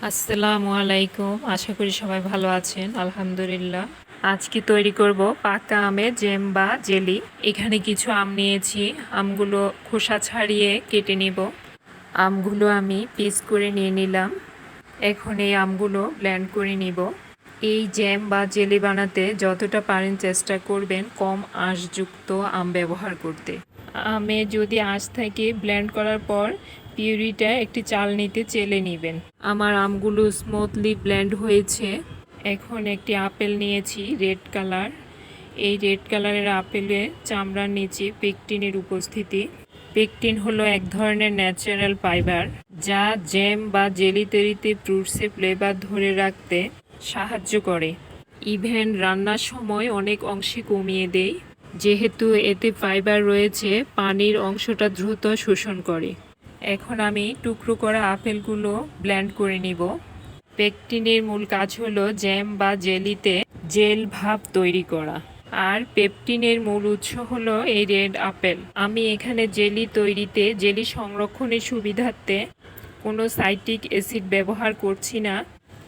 আসসালামু আলাইকুম। আশা করি সবাই ভালো আছেন। আলহামদুলিল্লাহ। আজকে তৈরি করব পাকা আমের জ্যাম বা জেলি। এখানে কিছু আম নিয়েছি। আমগুলো খোসা ছাড়িয়ে কেটে নিব। আমগুলো আমি পিস করে নিয়ে নিলাম। এখন এই আমগুলো ব্লেন্ড করে নিব। এই জ্যাম বা জেলি বানাতে যতটা পারেন চেষ্টা করবেন কম আঁশযুক্ত আম ব্যবহার করতে। আমে যদি আঁশ থাকে ব্লেন্ড করার পর পিউরিটা একটি চালনিতে চেলে নেবেন। আমার আমগুলো স্মুথলি ব্লেন্ড হয়েছে। এখন একটি আপেল নিয়েছি রেড কালার। এই রেড কালারের আপেলের চামড়ার নিচে পেকটিনের উপস্থিতি। পেকটিন হলো এক ধরনের ন্যাচারাল ফাইবার যা জ্যাম বা জেলি তৈরিতে ফ্রুটসে ফ্লেভার ধরে রাখতে সাহায্য করে। ইভেন রান্নার সময় অনেক অংশে কমিয়ে দেয়, যেহেতু এতে ফাইবার রয়েছে পানির অংশটা দ্রুত শোষণ করে। এখন আমি টুকরো করা আপেলগুলো ব্লেন্ড করে নিব। পেকটিনের মূল কাজ হলো জ্যাম বা জেলিতে জেল ভাব তৈরি করা, আর পেপটিনের মূল উৎস হলো এই রেড আপেল। আমি এখানে জেলি তৈরিতে জেলি সংরক্ষণের সুবিধার্থে কোনো সাইট্রিক অ্যাসিড ব্যবহার করছি না,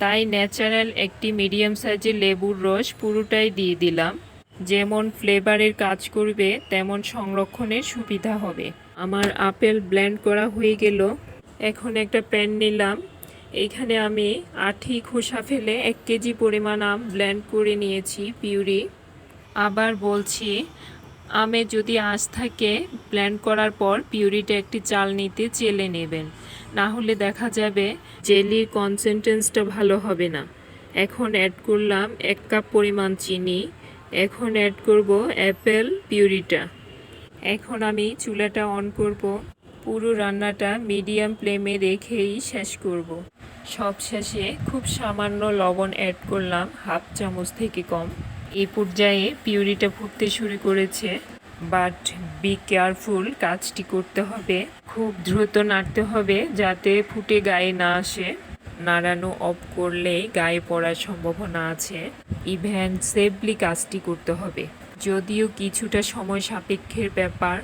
তাই ন্যাচারাল একটি মিডিয়াম সাইজের লেবুর রস পুরোটাই দিয়ে দিলাম। যেমন ফ্লেভারের কাজ করবে তেমন সংরক্ষণের সুবিধা হবে। আমার আপেল ব্লেন্ড করা হয়ে গেল। এখন একটা প্যান নিলাম। এইখানে আমি আঠি খোসা ফেলে 1 কেজি পরিমাণ আম ব্লেন্ড করে নিয়েছি পিউরি। আবার বলছি, আমে যদি আঁশ থাকে ব্লেন্ড করার পর পিউরিটা একটি চালনিতে চেলে নেবেন, না হলে দেখা যাবে জেলির কনসিস্টেন্সিটা ভালো হবে না। এখন অ্যাড করলাম 1 কাপ পরিমাণ চিনি। এখন অ্যাড করব অ্যাপেল পিউরিটা। এখন আমি চুলাটা অন করব। পুরো রান্নাটা মিডিয়াম ফ্লেমে রেখেই শেষ করব। সব শেষে খুব সামান্য লবণ অ্যাড করলাম, হাফ চামচ থেকে কম। এই পর্যায়ে পিউরিটা ফুটতে শুরু করেছে, বাট বি কেয়ারফুল, কাজটি করতে হবে খুব দ্রুত নাড়তে হবে যাতে ফুটে গায়ে না আসে। নাড়ানো অফ করলেই গায়ে পড়ার সম্ভাবনা আছে। ইভেন সেফলি কাজটি করতে হবে। যদিও কিছুটা সময় সাপেক্ষের ব্যাপার,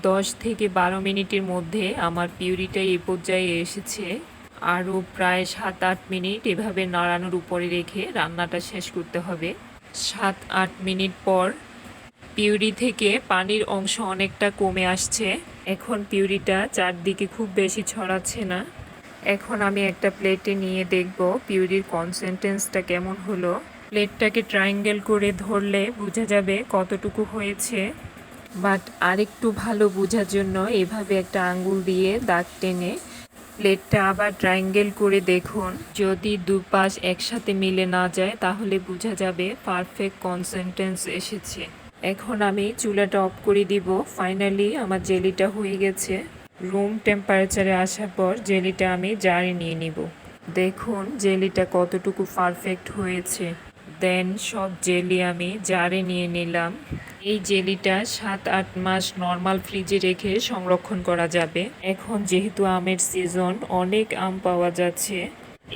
10 থেকে 12 মিনিটের মধ্যে আমার পিউরিটা এই পর্যায়ে এসেছে। আরও প্রায় 7-8 মিনিট এভাবে নাড়ানোর উপরে রেখে রান্নাটা শেষ করতে হবে। 7-8 মিনিট পর পিউরি থেকে পানির অংশ অনেকটা কমে আসছে। এখন পিউরিটা চারদিকে খুব বেশি ছড়াচ্ছে না। এখন আমি একটা প্লেটে নিয়ে দেখব পিউরির কনসিস্টেন্সিটা কেমন হলো। প্লেটটাকে ট্রায়াঙ্গেল করে ধরলে বোঝা যাবে কতটুকু হয়েছে। বাট আরেকটু ভালো বোঝার জন্য এভাবে একটা আঙ্গুল দিয়ে দাগ টেনে প্লেটটা আবার ট্রায়াঙ্গেল করে দেখুন। যদি দুপাশ একসাথে মিলে না যায় তাহলে বোঝা যাবে পারফেক্ট কনসিস্টেন্স এসেছে। এখন আমি চুলাটা অফ করে দিব। ফাইনালি আমার জেলিটা হয়ে গেছে। রুম টেম্পারেচারে আসার পর জেলিটা আমি জারে নিয়ে নিব। দেখুন জেলিটা কতটুকু পারফেক্ট হয়েছে। দেন সব জেলি আমি জারে নিয়ে নিলাম। এই জেলিটা 7-8 মাস নর্মাল ফ্রিজে রেখে সংরক্ষণ করা যাবে। এখন যেহেতু আমের সিজন, অনেক আম পাওয়া যাচ্ছে,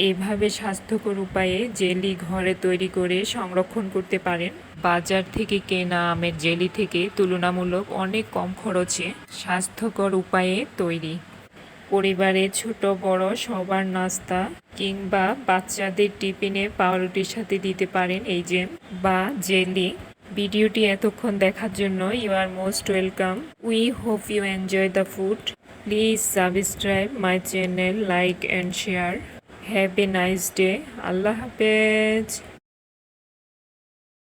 এইভাবে স্বাস্থ্যকর উপায়ে জেলি ঘরে তৈরি করে সংরক্ষণ করতে পারেন। বাজার থেকে কেনা আমের জেলি থেকে তুলনামূলক অনেক কম খরচে স্বাস্থ্যকর উপায়ে তৈরি। পরিবারে ছোট বড় সবার নাস্তা কিংবা বাচ্চাদের টিফিনে পাউরুটির সাথে দিতে পারেন এই জ্যাম বা জেলি। ভিডিওটি এতক্ষণ দেখার জন্য you are most welcome. We hope you enjoy the food. Please subscribe my channel, like and share. Have a nice day. আল্লাহ হাফেজ।